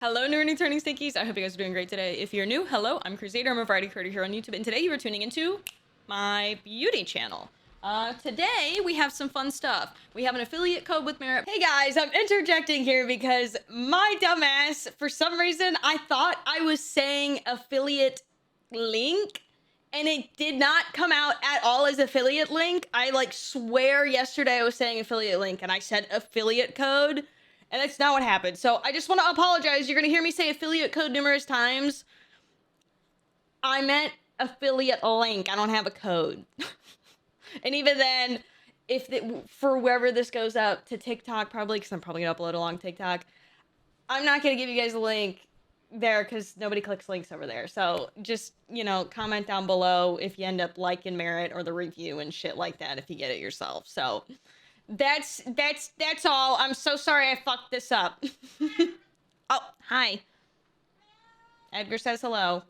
Hello, new and returning stinkies. I hope you guys are doing great today. If you're new, hello, I'm Kruzadar. I'm a variety creator here on YouTube, and today you are tuning into my beauty channel. Today we have some fun stuff. We have an affiliate code with Merit. Hey guys, I'm interjecting here because my dumbass, for some reason, I thought I was saying affiliate link, and it did not come out at all as affiliate link. I swear yesterday I was saying affiliate link, and I said affiliate code. And that's not what happened. So I just want to apologize. You're going to hear me say affiliate code numerous times. I meant affiliate link. I don't have a code. And even then, for wherever this goes out to TikTok, probably, because I'm probably going to upload along TikTok, I'm not going to give you guys a link there because nobody clicks links over there. So just, comment down below if you end up liking Merit or the review and shit like that if you get it yourself. So that's all. I'm so sorry I fucked this up. Oh, hi. Edgar says hello.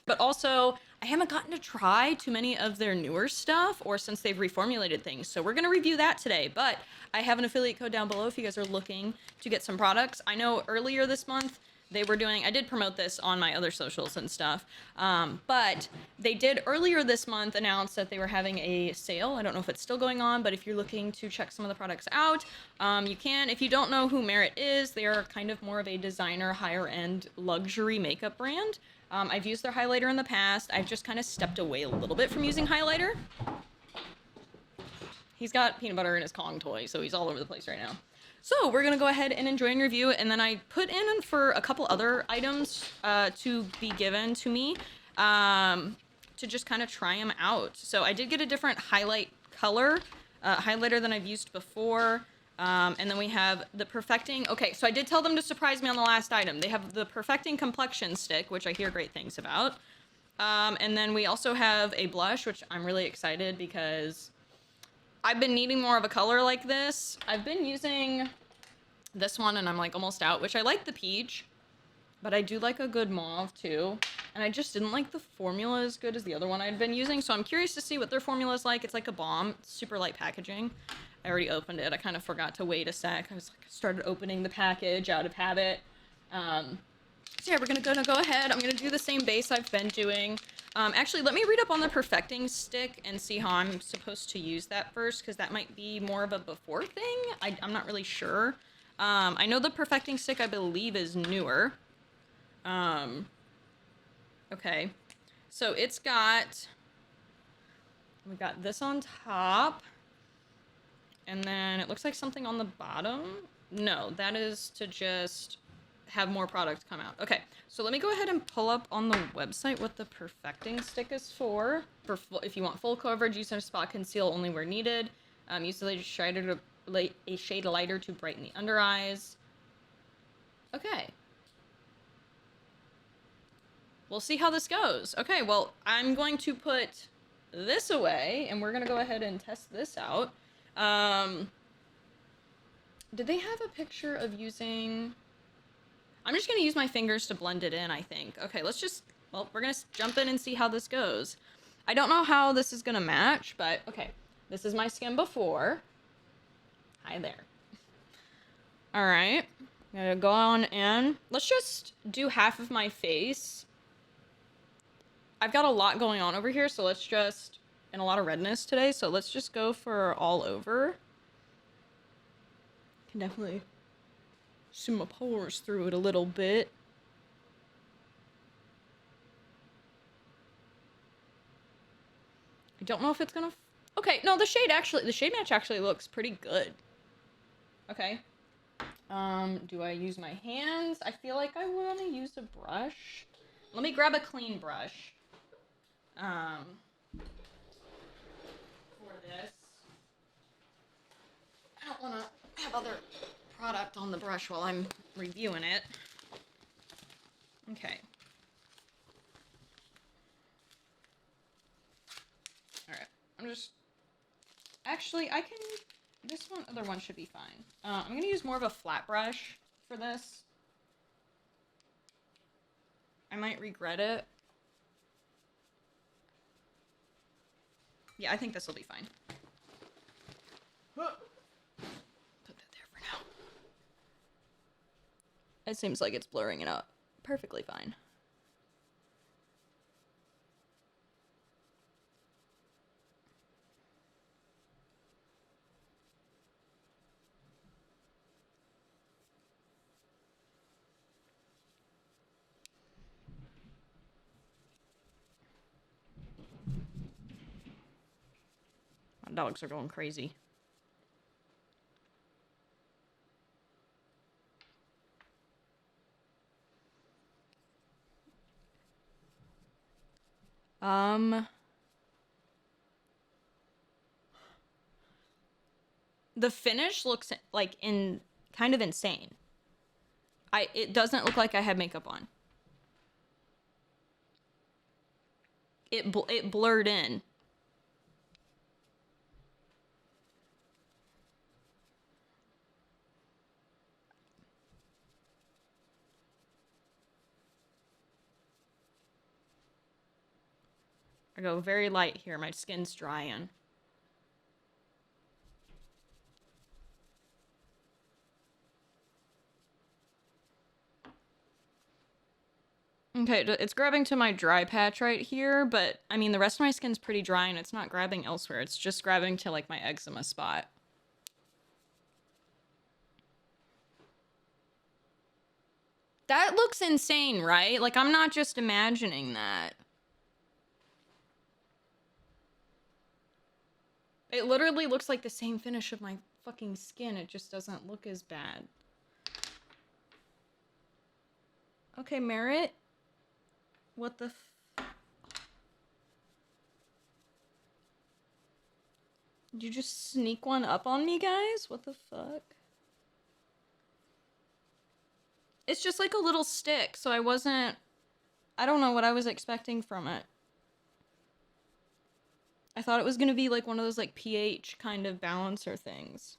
But also, I haven't gotten to try too many of their newer stuff or since they've reformulated things. So we're going to review that today. But I have an affiliate code down below if you guys are looking to get some products. I know earlier this month, they were doing, I did promote this on my other socials and stuff, but they did earlier this month announce that they were having a sale. I don't know if it's still going on, but if you're looking to check some of the products out, you can. If you don't know who Merit is, they are kind of more of a designer, higher end luxury makeup brand. I've used their highlighter in the past. I've just kind of stepped away a little bit from using highlighter. He's got peanut butter in his Kong toy, so he's all over the place right now. So we're gonna go ahead and enjoy and review it, and then I put in for a couple other items to be given to me to just kind of try them out. So I did get a different highlight color highlighter than I've used before, and then we have the Perfecting. Okay, so I did tell them to surprise me on the last item. They have the Perfecting Complexion Stick, which I hear great things about, and then we also have a blush, which I'm really excited because I've been needing more of a color like this. I've been using this one and I'm like almost out, which I like the peach, but I do like a good mauve too. And I just didn't like the formula as good as the other one I'd been using. So I'm curious to see what their formula is like. It's like a balm, super light packaging. I already opened it. I kind of forgot to wait a sec. I was like, started opening the package out of habit. So yeah, we're gonna go ahead. I'm gonna do the same base I've been doing. Actually, let me read up on the Perfecting Stick and see how I'm supposed to use that first, because that might be more of a before thing. I'm not really sure. I know the Perfecting Stick, I believe, is newer. Okay. So we got this on top. And then it looks like something on the bottom. No, that is to just have more product come out. Okay, so let me go ahead and pull up on the website what the Perfecting Stick is for. If you want full coverage, use a spot conceal only where needed. Use a shade lighter to brighten the under eyes. Okay. We'll see how this goes. Okay, well, I'm going to put this away, and we're going to go ahead and test this out. Did they have a picture of using... I'm just going to use my fingers to blend it in, I think. Okay, we're going to jump in and see how this goes. I don't know how this is going to match, but okay. This is my skin before. Hi there. All right. I'm going to go on in. Let's just do half of my face. I've got a lot going on over here, so let's just... and a lot of redness today, so let's just go for all over. Can definitely see my pores through it a little bit. I don't know if it's gonna... okay, no, the shade match actually looks pretty good. Okay. Do I use my hands? I feel like I want to use a brush. Let me grab a clean brush. For this. I don't want to have other product on the brush while I'm reviewing it. Okay. Alright. Actually, this other one should be fine. I'm going to use more of a flat brush for this. I might regret it. Yeah, I think this will be fine. Put that there for now. It seems like it's blurring it out perfectly fine. My dogs are going crazy. The finish looks like kind of insane. It doesn't look like I had makeup on. It blurred in. I go very light here. My skin's drying. Okay, it's grabbing to my dry patch right here, but I mean, the rest of my skin's pretty dry and it's not grabbing elsewhere. It's just grabbing to like my eczema spot. That looks insane, right? Like, I'm not just imagining that. It literally looks like the same finish of my fucking skin. It just doesn't look as bad. Okay, Merritt. What the Did you just sneak one up on me, guys? What the fuck? It's just like a little stick, so I don't know what I was expecting from it. I thought it was gonna be like one of those like pH kind of balancer things.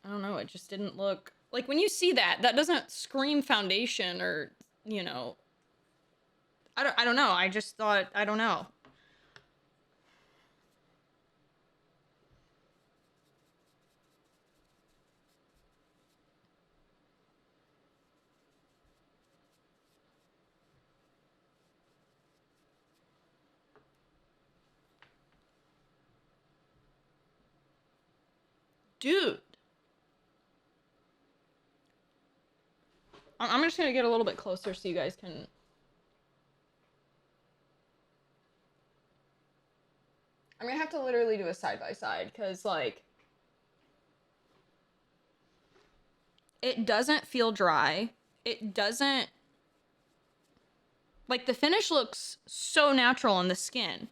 I don't know, it just didn't look... Like, when you see that doesn't scream foundation or, you know... I don't know, I just thought, I don't know. Dude. I'm just gonna get a little bit closer so you guys can... I'm gonna have to literally do a side-by-side, because, like... It doesn't feel dry. It doesn't... Like, the finish looks so natural on the skin.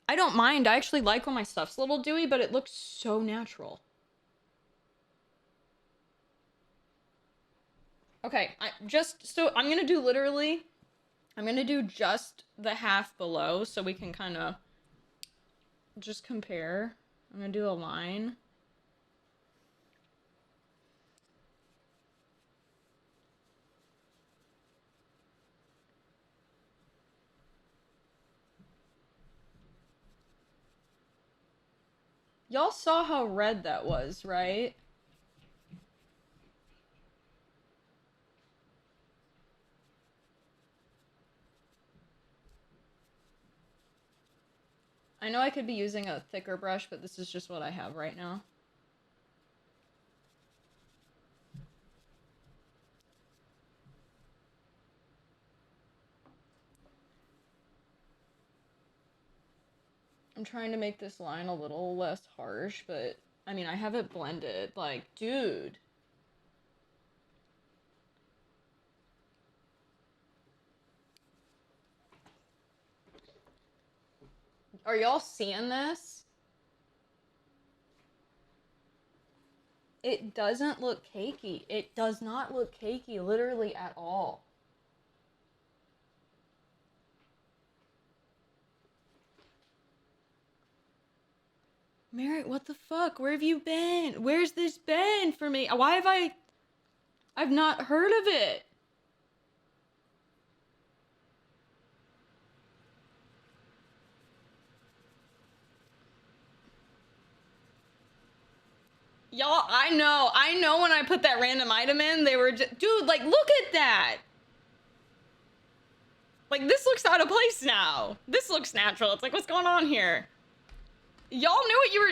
I don't mind. I actually like when my stuff's a little dewy, but it looks so natural. Okay, I'm gonna do literally... I'm gonna do just the half below so we can kind of just compare. I'm gonna do a line. Y'all saw how red that was, right? I know I could be using a thicker brush, but this is just what I have right now. I'm trying to make this line a little less harsh, but I mean, I have it blended. Like, dude. Are y'all seeing this? It doesn't look cakey. It does not look cakey, literally at all. Merritt, what the fuck? Where have you been? Where's this been for me? Why have I've not heard of it. Y'all, I know when I put that random item in, they were just, dude, like, look at that. Like, this looks out of place now. This looks natural. It's like, what's going on here? Y'all knew what you were,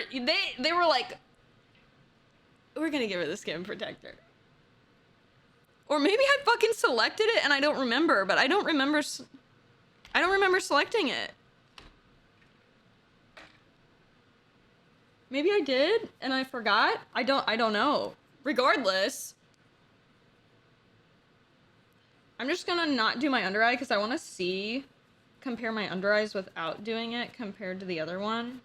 they were like, we're gonna give her the skin protector. Or maybe I fucking selected it and I don't remember, but I don't remember selecting it. Maybe I did and I forgot. I don't know. Regardless, I'm just gonna not do my under eye because I want to compare my under eyes without doing it compared to the other one.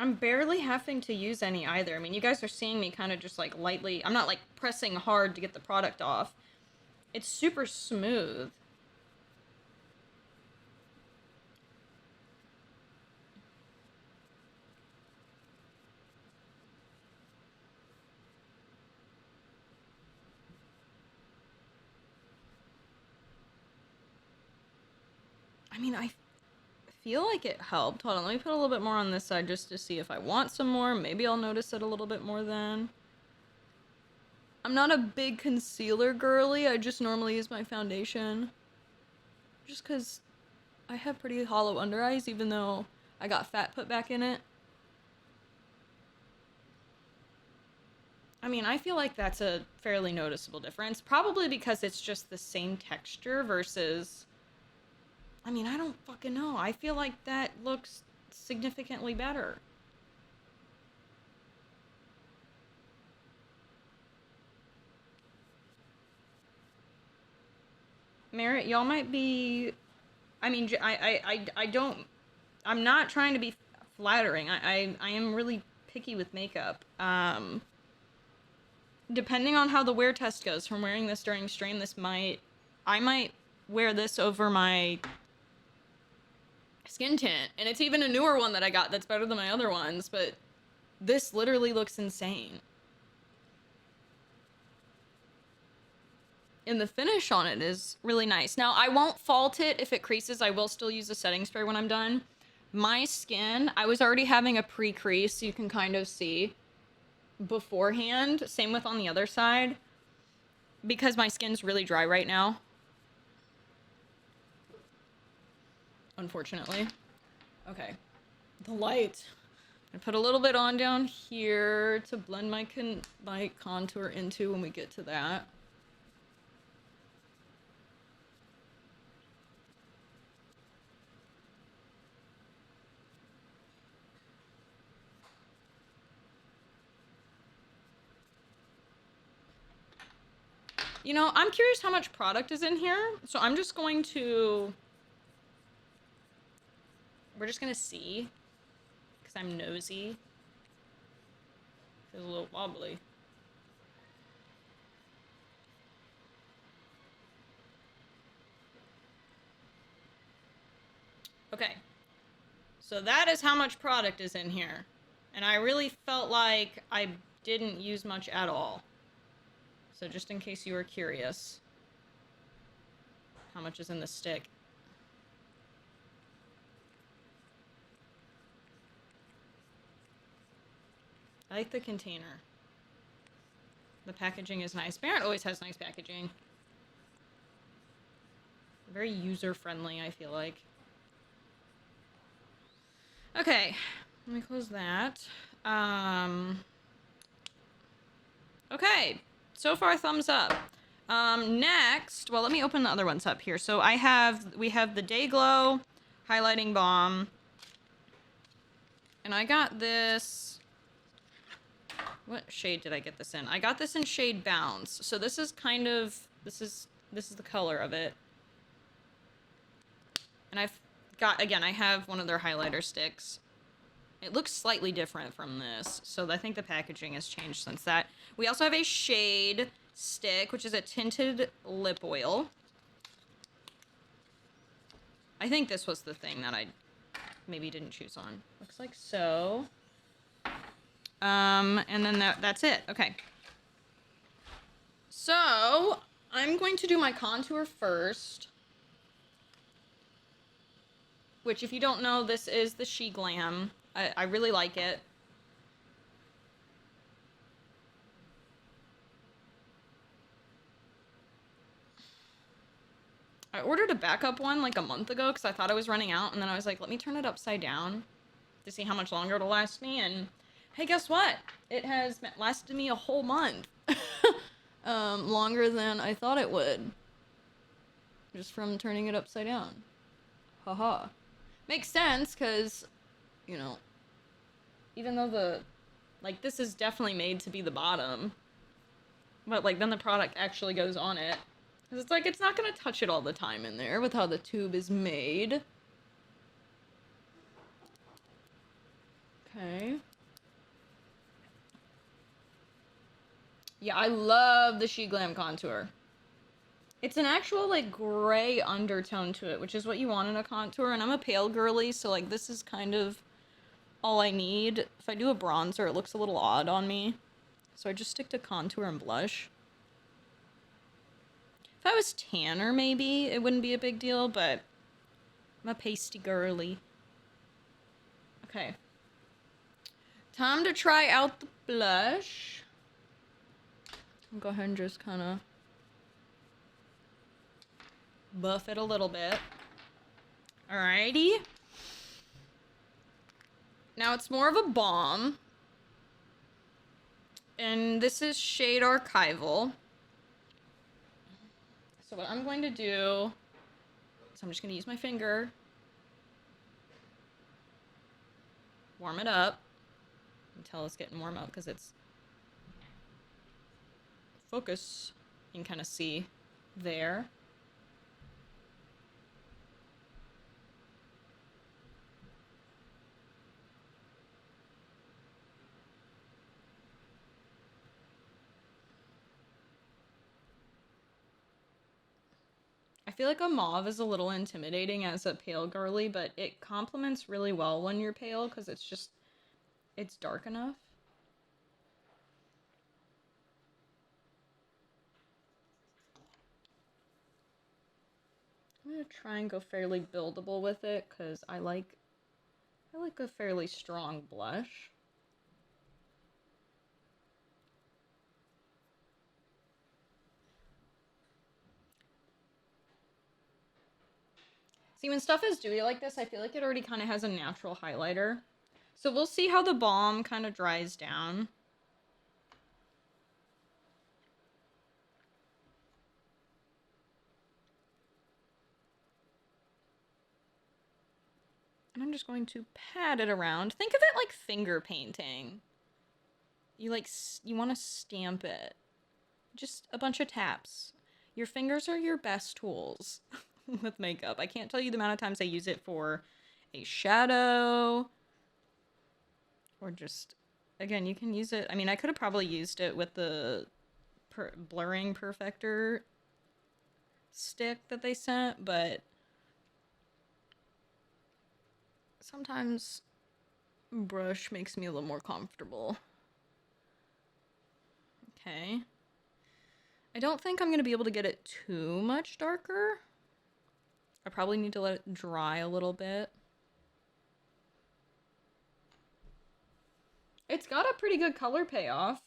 I'm barely having to use any either. I mean, you guys are seeing me kind of just like lightly, I'm not like pressing hard to get the product off. It's super smooth. I mean, I feel like it helped. Hold on, let me put a little bit more on this side just to see if I want some more. Maybe I'll notice it a little bit more then. I'm not a big concealer girly. I just normally use my foundation. Just because I have pretty hollow under eyes, even though I got fat put back in it. I mean, I feel like that's a fairly noticeable difference. Probably because it's just the same texture versus... I mean, I don't fucking know. I feel like that looks significantly better. Merritt, y'all might be... I mean, I don't... I'm not trying to be flattering. I am really picky with makeup. Depending on how the wear test goes, from wearing this during stream, I might wear this over my skin tint. And it's even a newer one that I got that's better than my other ones, but this literally looks insane. And the finish on it is really nice. Now, I won't fault it if it creases. I will still use a setting spray when I'm done. My skin, I was already having a pre-crease, so you can kind of see beforehand. Same with on the other side. Because my skin's really dry right now. Unfortunately. Okay. The light. I put a little bit on down here to blend my contour into when we get to that. You know, I'm curious how much product is in here, so I'm just going to... We're just gonna see, because I'm nosy. Feels a little wobbly. Okay, so that is how much product is in here. And I really felt like I didn't use much at all. So just in case you were curious, how much is in the stick? I like the container. The packaging is nice. Barrett always has nice packaging. Very user-friendly, I feel like. Okay, let me close that. Okay, so far thumbs up. Next, well, let me open the other ones up here. So we have the Day Glow Highlighting Balm. And I got this... What shade did I get this in? I got this in shade Bounce. So this is kind of... This is the color of it. And I've got... Again, I have one of their highlighter sticks. It looks slightly different from this. So I think the packaging has changed since that. We also have a shade stick, which is a tinted lip oil. I think this was the thing that I maybe didn't choose on. Looks like so. And then that's it. Okay. So, I'm going to do my contour first. which if you don't know, this is the She Glam. I really like it. I ordered a backup one like a month ago because I thought I was running out, and then I was like, let me turn it upside down to see how much longer it'll last me, and hey, guess what? It has lasted me a whole month. Longer than I thought it would. Just from turning it upside down. Haha. Makes sense, because, you know, even though like, this is definitely made to be the bottom, but, like, then the product actually goes on it. Because it's like, it's not going to touch it all the time in there with how the tube is made. Okay. Yeah, I love the She Glam contour. It's an actual, like, gray undertone to it, which is what you want in a contour, and I'm a pale girly, so, like, this is kind of all I need. If I do a bronzer, it looks a little odd on me, so I just stick to contour and blush. If I was tanner, maybe it wouldn't be a big deal, but I'm a pasty girly. Okay. Time to try out the blush. I'll go ahead and just kind of buff it a little bit. Alrighty. Now it's more of a balm. And this is shade Archival. So what I'm going to do is I'm just going to use my finger. Warm it up. Until it's getting warm up because it's focus. You can kind of see there. I feel like a mauve is a little intimidating as a pale girly, but it complements really well when you're pale because it's dark enough. I'm gonna try and go fairly buildable with it because I like a fairly strong blush. See, when stuff is dewy like this, I feel like it already kind of has a natural highlighter. So we'll see how the balm kind of dries down. And I'm just going to pat it around. Think of it like finger painting. You want to stamp it. Just a bunch of taps. Your fingers are your best tools with makeup. I can't tell you the amount of times I use it for a shadow. Or just, again, you can use it. I mean, I could have probably used it with the blurring perfector stick that they sent, but sometimes brush makes me a little more comfortable. Okay. I don't think I'm going to be able to get it too much darker. I probably need to let it dry a little bit. It's got a pretty good color payoff.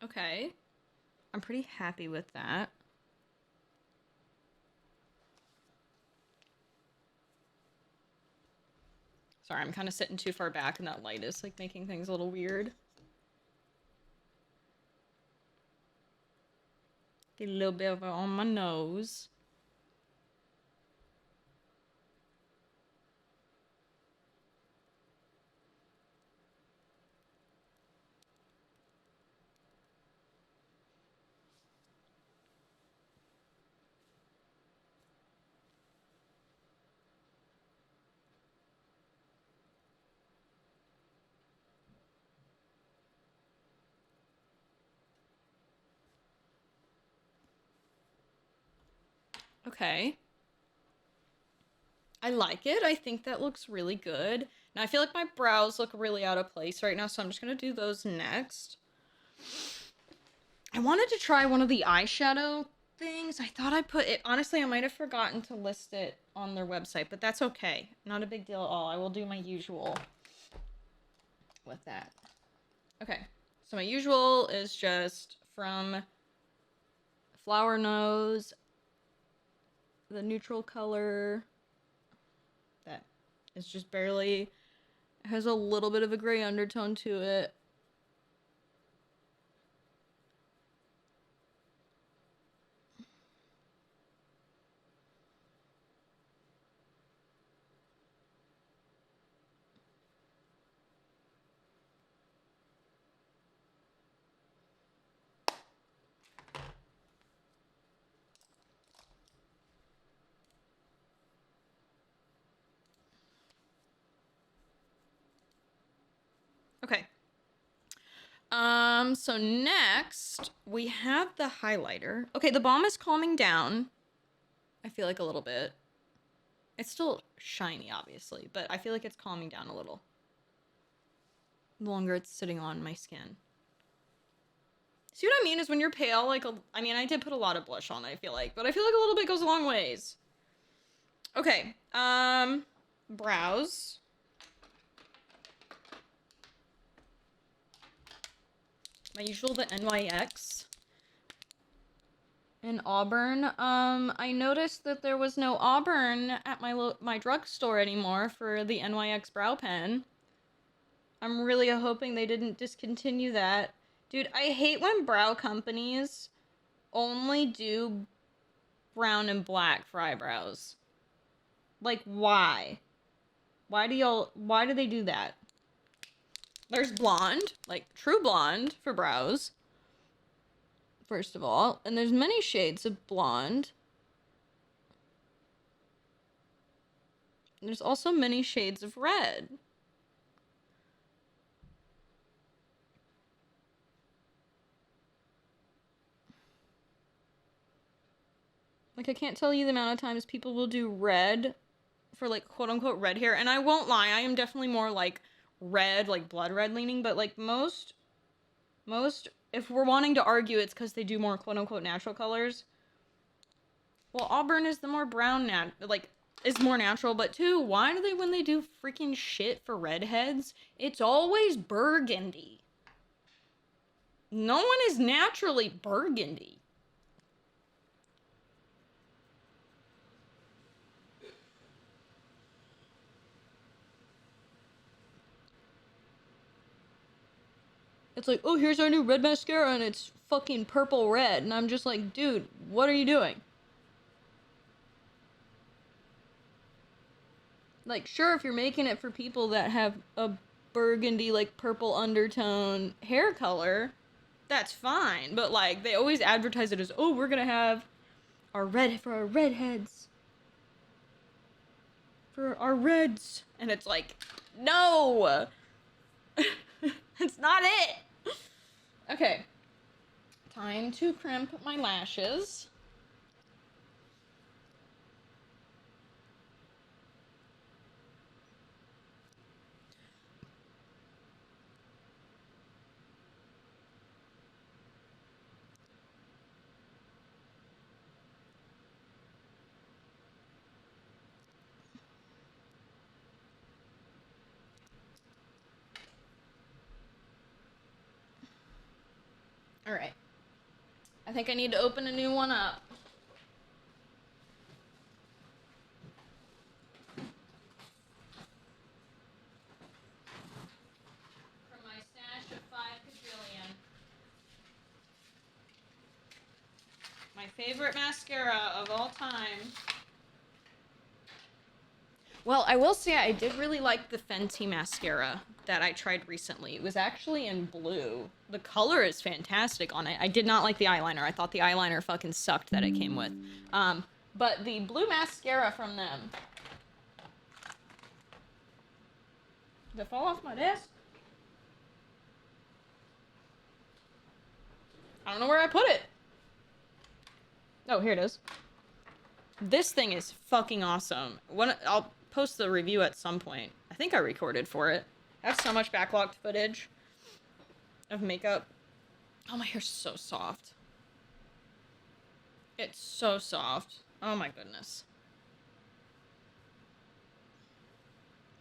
Okay. I'm pretty happy with that. Sorry, I'm kind of sitting too far back and that light is like making things a little weird. Get a little bit of it on my nose. Okay. I like it. I think that looks really good. Now I feel like my brows look really out of place right now, so I'm just gonna do those next. I wanted to try one of the eyeshadow things. I thought I put it, honestly, I might have forgotten to list it on their website, but that's okay. Not a big deal at all. I will do my usual with that. Okay, so my usual is just from Flower Nose, the neutral color that is just barely, has a little bit of a gray undertone to it. Okay. So next we have the highlighter. Okay, the balm is calming down. I feel like a little bit. It's still shiny, obviously, but I feel like it's calming down a little. The longer it's sitting on my skin. See what I mean? Is when you're pale, like, I mean, I did put a lot of blush on, I feel like, but I feel like a little bit goes a long ways. Okay, brows. My usual, the NYX. In Auburn. I noticed that there was no Auburn at my drugstore anymore for the NYX brow pen. I'm really hoping they didn't discontinue that. Dude, I hate when brow companies only do brown and black for eyebrows. Like, why? Why do they do that? There's blonde, like true blonde for brows. First of all, and there's many shades of blonde. There's also many shades of red. Like, I can't tell you the amount of times people will do red for, like, quote-unquote red hair. And I won't lie, I am definitely more, like, red, like, blood red leaning. But, like, most, if we're wanting to argue, it's because they do more quote-unquote natural colors. Well, Auburn is the more brown, is more natural. But, two, why do they, when they do freaking shit for redheads, it's always burgundy? No one is naturally burgundy. It's like, oh, here's our new red mascara, and it's fucking purple red. And I'm just like, dude, what are you doing? Like, sure, if you're making it for people that have a burgundy, like, purple undertone hair color, that's fine. But, like, they always advertise it as, oh, we're gonna have our redheads. For our reds. And it's like, no! It's not it! Okay. Time to crimp my lashes. Alright. I think I need to open a new one up. From my stash of 5 quadrillion. My favorite mascara of all time. Well, I will say I did really like the Fenty mascara that I tried recently. It was actually in blue. The color is fantastic on it. I did not like the eyeliner. I thought the eyeliner fucking sucked that it came with. But the blue mascara from them. Did it fall off my desk? I don't know where I put it. Oh, here it is. This thing is fucking awesome. I'll post the review at some point. I think I recorded for it. I have so much backlogged footage of makeup. Oh, my hair's so soft. It's so soft. Oh my goodness.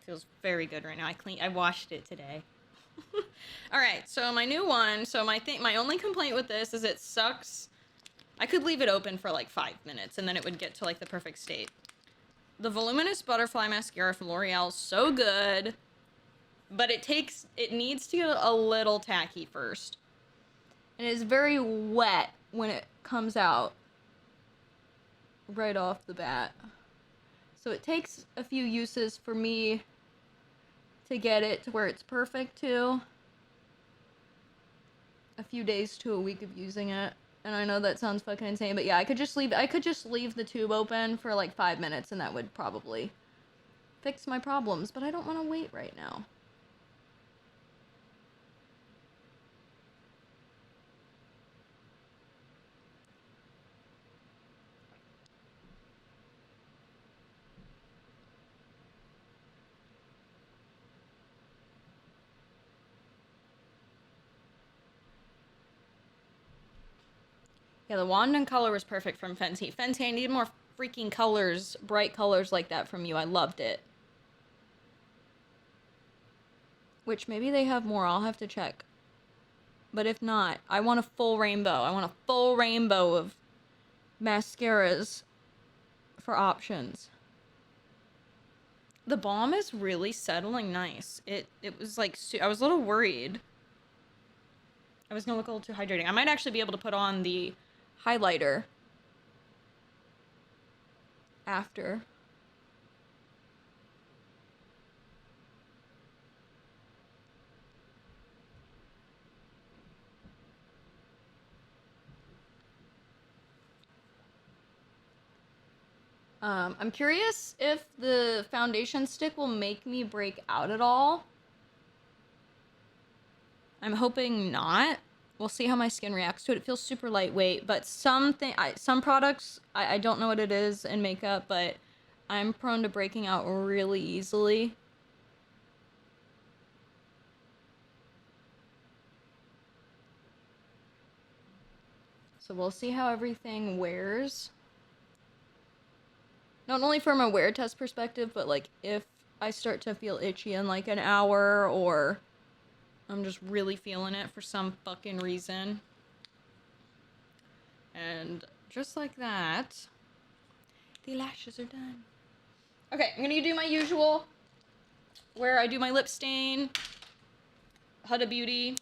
Feels very good right now. I washed it today. All right, so my new one. So my only complaint with this is it sucks. I could leave it open for like 5 minutes and then it would get to like the perfect state. The Voluminous Butterfly Mascara from L'Oreal is so good, but it needs to get a little tacky first. And it is very wet when it comes out right off the bat. So it takes a few uses for me to get it to where it's perfect too. A few days to a week of using it. And I know that sounds fucking insane, but yeah, I could just leave the tube open for like 5 minutes and that would probably fix my problems, but I don't want to wait right now. Yeah, the wand and color was perfect from Fenty. Fenty, I need more freaking colors, bright colors like that from you. I loved it. Which maybe they have more. I'll have to check. But if not, I want a full rainbow. I want a full rainbow of mascaras for options. The balm is really settling nice. It was like, I was a little worried. I was gonna look a little too hydrating. I might actually be able to put on the highlighter after. I'm curious if the foundation stick will make me break out at all. I'm hoping not. We'll see how my skin reacts to it. It feels super lightweight, but some products, I don't know what it is in makeup, but I'm prone to breaking out really easily. So we'll see how everything wears. Not only from a wear test perspective, but like if I start to feel itchy in like an hour or I'm just really feeling it for some fucking reason. And just like that, the lashes are done. Okay, I'm gonna do my usual, where I do my lip stain, Huda Beauty,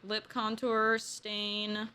lip contour stain.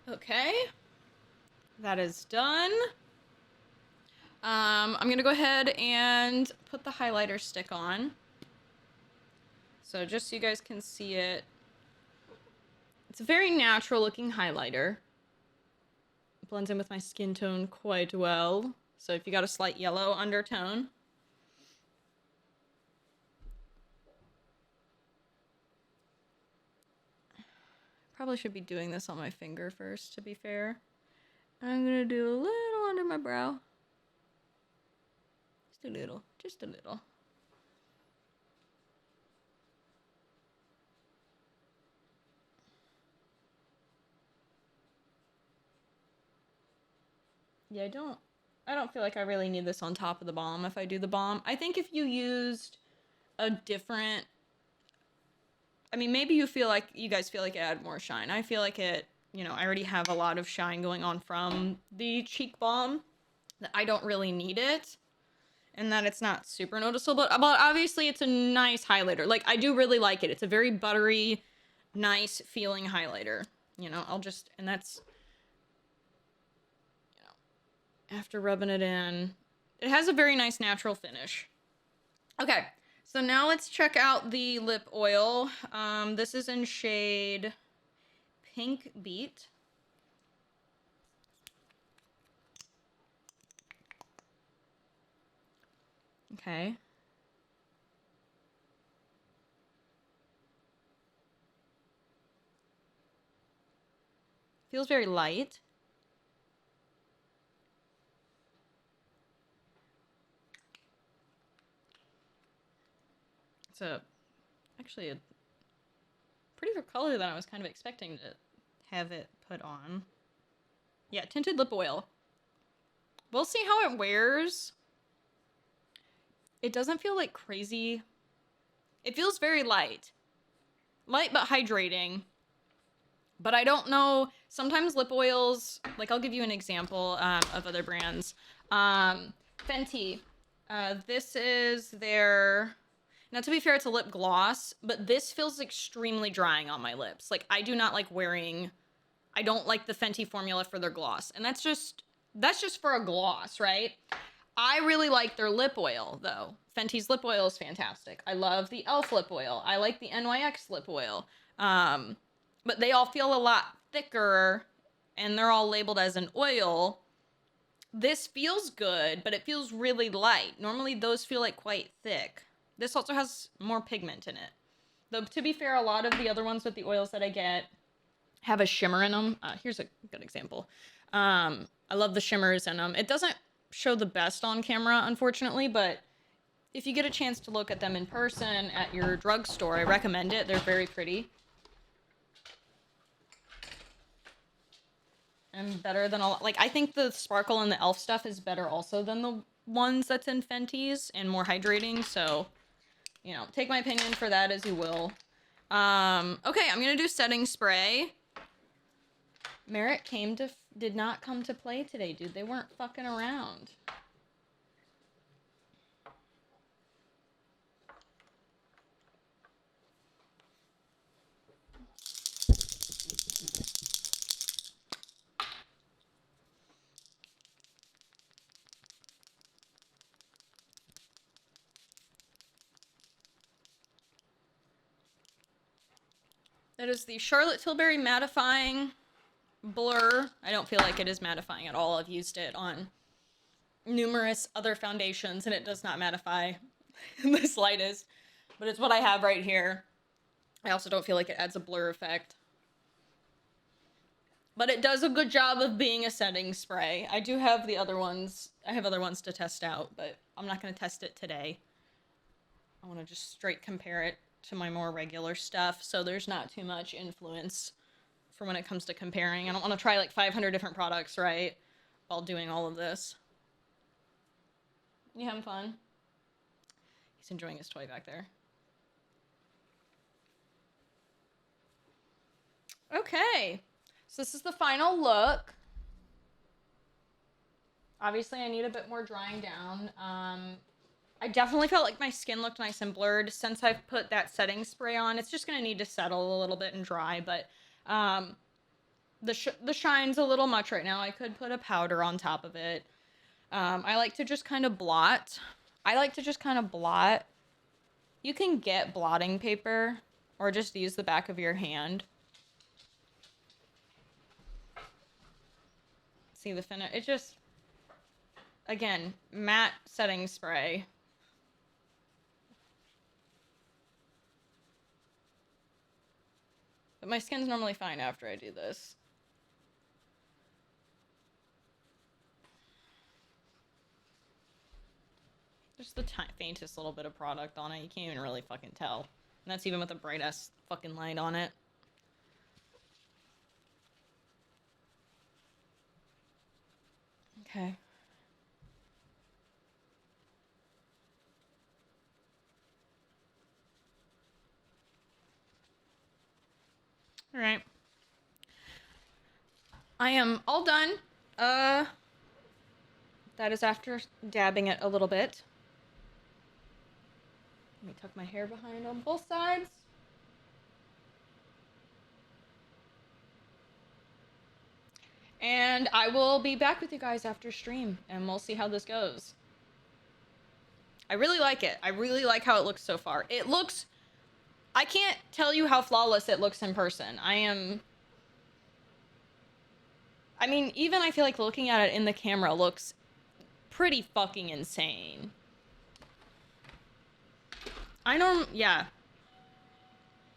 Okay, that is done. I'm gonna go ahead and put the highlighter stick on. So just so you guys can see it. It's a very natural looking highlighter, blends in with my skin tone quite well. So if you got a slight yellow undertone, probably should be doing this on my finger first, to be fair. I'm gonna do a little under my brow. Just a little, just a little. Yeah, I don't feel like I really need this on top of the balm if I do the balm. I think if you used a different, I mean, maybe you guys feel like it added more shine. I feel like it, you know, I already have a lot of shine going on from the cheek balm, that I don't really need it, and that it's not super noticeable, but obviously it's a nice highlighter. Like, I do really like it. It's a very buttery, nice feeling highlighter. You know, and that's, you know, after rubbing it in, it has a very nice natural finish. Okay, so now let's check out the lip oil. This is in shade Pink Beet. Okay. Feels very light. It's actually a prettier color than I was kind of expecting to have it put on. Yeah, tinted lip oil. We'll see how it wears. It doesn't feel like crazy. It feels very light. Light but hydrating. But I don't know, sometimes lip oils, like I'll give you an example of other brands. Fenty, this is their, now to be fair, it's a lip gloss, but this feels extremely drying on my lips. Like, I do not like I don't like the Fenty formula for their gloss. And that's just for a gloss, right? I really like their lip oil, though. Fenty's lip oil is fantastic. I love the e.l.f. lip oil. I like the NYX lip oil. But they all feel a lot thicker, and they're all labeled as an oil. This feels good, but it feels really light. Normally, those feel like quite thick. This also has more pigment in it. Though, to be fair, a lot of the other ones with the oils that I get have a shimmer in them. Here's a good example. I love the shimmers in them. It doesn't show the best on camera, unfortunately, but if you get a chance to look at them in person at your drugstore, I recommend it. They're very pretty. And better than like, I think the sparkle and the e.l.f. stuff is better also than the ones that's in Fenty's and more hydrating. So, you know, take my opinion for that as you will. Okay, I'm gonna do setting spray. Merit did not come to play today, dude. They weren't fucking around. That is the Charlotte Tilbury mattifying blur. I don't feel like it is mattifying at all. I've used it on numerous other foundations and it does not mattify in the slightest, but it's what I have right here. I also don't feel like it adds a blur effect, but it does a good job of being a setting spray. I do have the other ones. I have other ones to test out, but I'm not going to test it today. I want to just straight compare it to my more regular stuff, so there's not too much influence for when it comes to comparing. I don't want to try like 500 different products, right, while doing all of this. You having fun? He's enjoying his toy back there. Okay, so this is the final look. Obviously, I need a bit more drying down. I definitely felt like my skin looked nice and blurred. Since I've put that setting spray on, it's just going to need to settle a little bit and dry, but the shine's a little much right now. I could put a powder on top of it. I like to just kind of blot. You can get blotting paper or just use the back of your hand. see the finish. It just, again, matte setting spray. But my skin's normally fine after I do this. Just the faintest little bit of product on it. You can't even really fucking tell. And that's even with a bright ass fucking light on it. Okay. All right. I am all done. That is after dabbing it a little bit. Let me tuck my hair behind on both sides. And I will be back with you guys after stream, and we'll see how this goes. I really like it. I really like how it looks so far. It looks... I can't tell you how flawless it looks in person. I mean, even I feel like looking at it in the camera looks pretty fucking insane. Yeah.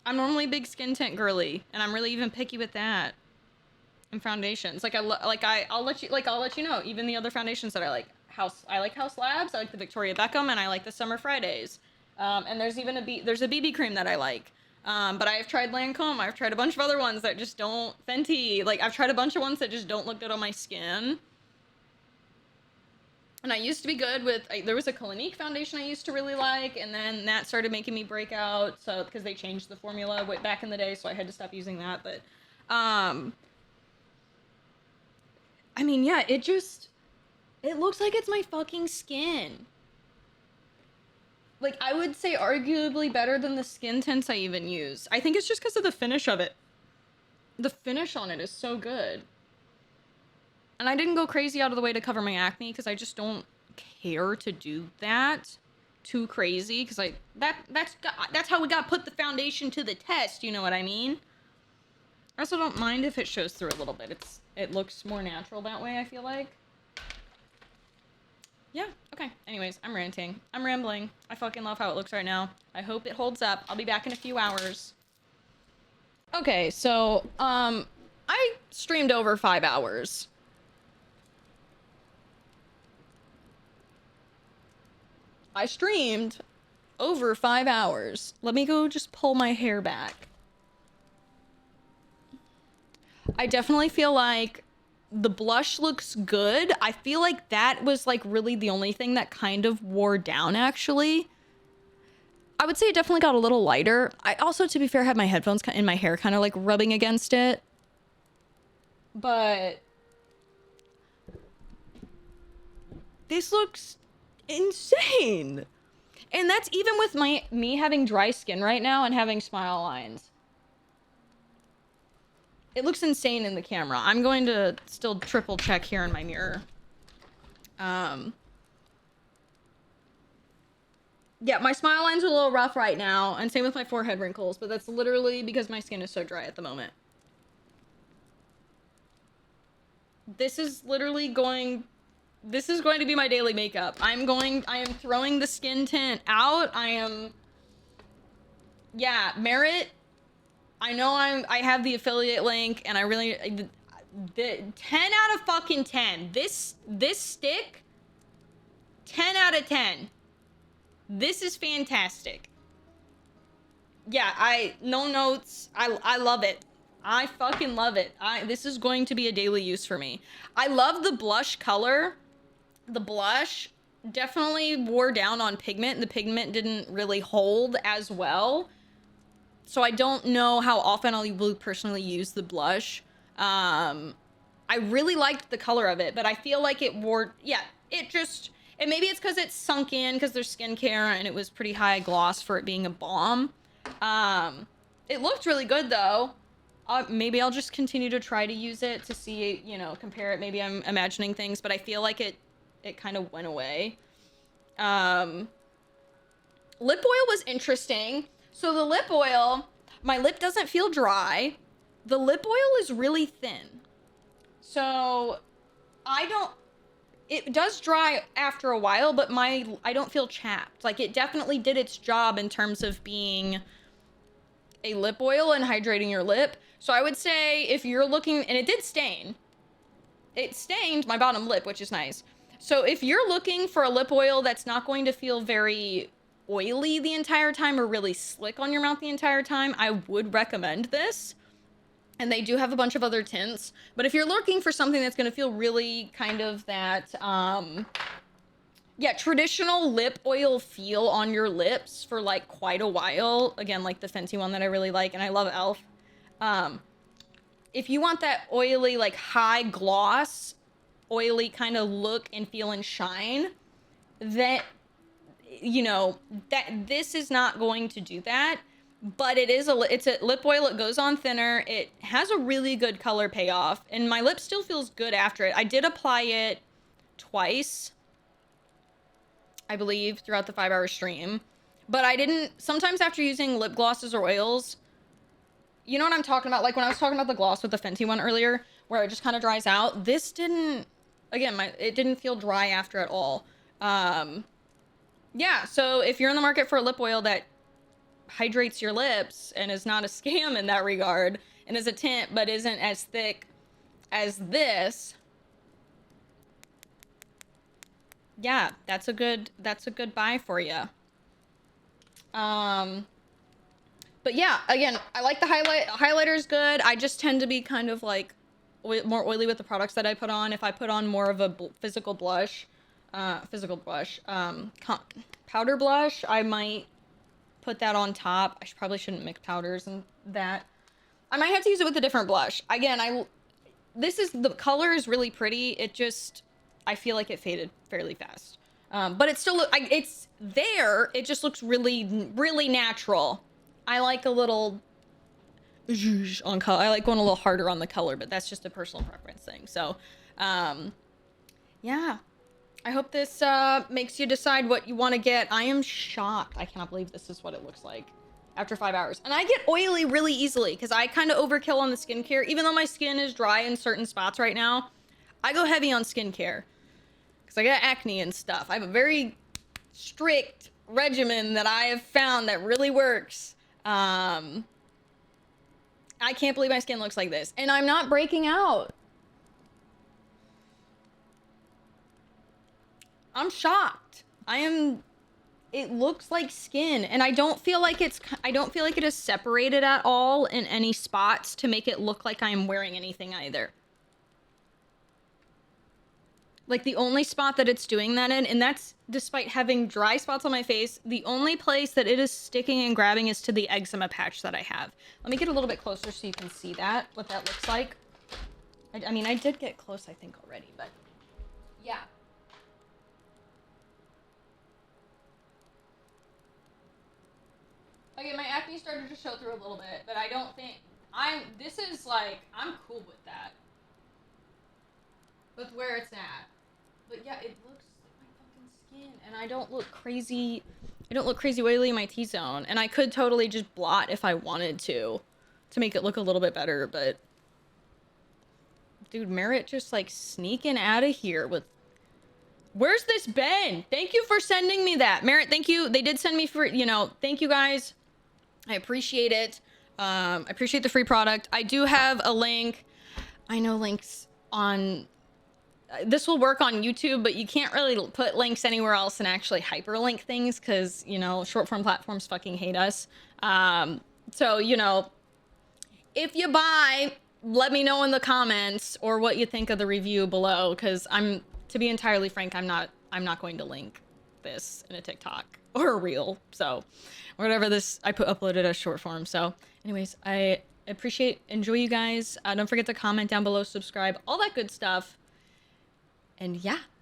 I'm normally big skin tint girly, and I'm really even picky with that. And foundations. I'll let you know, even the other foundations that I like. I like House Labs, I like the Victoria Beckham, and I like the Summer Fridays. And there's even there's a BB cream that I like. But I've tried Lancome, I've tried a bunch of other ones that just don't, Fenty, like I've tried a bunch of ones that just don't look good on my skin. And I used to be good with, there was a Clinique foundation I used to really like, and then that started making me break out, so, because they changed the formula way back in the day, so I had to stop using that, but, I mean, yeah, it looks like it's my fucking skin. Like, I would say arguably better than the skin tints I even use. I think it's just because of the finish of it. The finish on it is so good. And I didn't go crazy out of the way to cover my acne, because I just don't care to do that too crazy, because that's how we got put the foundation to the test, you know what I mean? I also don't mind if it shows through a little bit. It looks more natural that way, I feel like. Yeah, okay. Anyways, I'm ranting. I'm rambling. I fucking love how it looks right now. I hope it holds up. I'll be back in a few hours. Okay, so, I streamed over 5 hours. I streamed over 5 hours. Let me go just pull my hair back. I definitely feel like the blush looks good. I feel like that was like really the only thing that kind of wore down, actually. I would say it definitely got a little lighter. I also, to be fair, had my headphones in my hair kind of like rubbing against it. But this looks insane. And that's even with me having dry skin right now and having smile lines. It looks insane in the camera. I'm going to still triple check here in my mirror. Yeah, my smile lines are a little rough right now, and same with my forehead wrinkles, but that's literally because my skin is so dry at the moment. This is going to be my daily makeup. I am throwing the skin tint out. Yeah, Merit. I know I have the affiliate link, and I really, the 10 out of fucking 10. This stick, 10 out of 10. This is fantastic. Yeah, no notes. I love it. I fucking love it. This is going to be a daily use for me. I love the blush color. The blush definitely wore down on pigment. The pigment didn't really hold as well. So I don't know how often I will personally use the blush. I really liked the color of it, but I feel like it wore, yeah, and maybe it's because it's sunk in because there's skincare and it was pretty high gloss for it being a balm. It looked really good though. Maybe I'll just continue to try to use it to see, you know, compare it. Maybe I'm imagining things, but I feel like it kind of went away. Lip oil was interesting. So the lip oil, my lip doesn't feel dry. The lip oil is really thin. So It does dry after a while, but I don't feel chapped. Like, it definitely did its job in terms of being a lip oil and hydrating your lip. So I would say if you're looking, and it did stain. It stained my bottom lip, which is nice. So if you're looking for a lip oil that's not going to feel very oily the entire time or really slick on your mouth the entire time, I would recommend this. And they do have a bunch of other tints. But if you're looking for something that's going to feel really kind of that, yeah, traditional lip oil feel on your lips for like quite a while. Again, like the Fenty one that I really like, and I love e.l.f. If you want that oily, like high gloss, oily kind of look and feel and shine, that, you know, that this is not going to do that. But it's a lip oil. It goes on thinner. It has a really good color payoff, and my lip still feels good after it. I did apply it twice, I believe, throughout the 5-hour stream, but I didn't. Sometimes after using lip glosses or oils, you know what I'm talking about? Like when I was talking about the gloss with the Fenty one earlier, where it just kind of dries out. This didn't. Again, it didn't feel dry after at all. Yeah. So if you're in the market for a lip oil that hydrates your lips and is not a scam in that regard, and is a tint but isn't as thick as this, yeah, that's a good buy for you. But yeah, again, I like the highlighter is good. I just tend to be kind of like more oily with the products that I put on. If I put on more of a powder blush, I might put that on top. I probably shouldn't mix powders and that. I might have to use it with a different blush. Again, the color is really pretty. It just, I feel like it faded fairly fast. But it still it's there. It just looks really, really natural. I like a little on color. I like going a little harder on the color, but that's just a personal preference thing. So, yeah. I hope this makes you decide what you want to get. I am shocked. I cannot believe this is what it looks like after 5 hours. And I get oily really easily because I kind of overkill on the skincare. Even though my skin is dry in certain spots right now, I go heavy on skincare because I got acne and stuff. I have a very strict regimen that I have found that really works. I can't believe my skin looks like this. And I'm not breaking out. I'm shocked. It looks like skin, and I don't feel like it is separated at all in any spots to make it look like I'm wearing anything either. Like the only spot that it's doing that in, and that's despite having dry spots on my face, the only place that it is sticking and grabbing is to the eczema patch that I have. Let me get a little bit closer so you can see that, what that looks like. I mean, I did get close, I think, already, but yeah. Okay, my acne started to show through a little bit, but I don't think I'm cool with that. With where it's at. But yeah, it looks like my fucking skin, and I don't look crazy oily in my T-zone, and I could totally just blot if I wanted to make it look a little bit better, but dude, Merritt just like sneaking out of here with, where's this been? Thank you for sending me that. Merritt, thank you. They did send me for, thank you guys. I appreciate it. I appreciate the free product. I do have a link. I know links on, this will work on YouTube, but you can't really put links anywhere else and actually hyperlink things because, short form platforms fucking hate us. So, if you buy, let me know in the comments or what you think of the review below, because to be entirely frank, I'm not going to link this in a TikTok or a reel, so whatever this I uploaded as short form. So anyways, I enjoy you guys. Don't forget to comment down below, subscribe, all that good stuff. And yeah,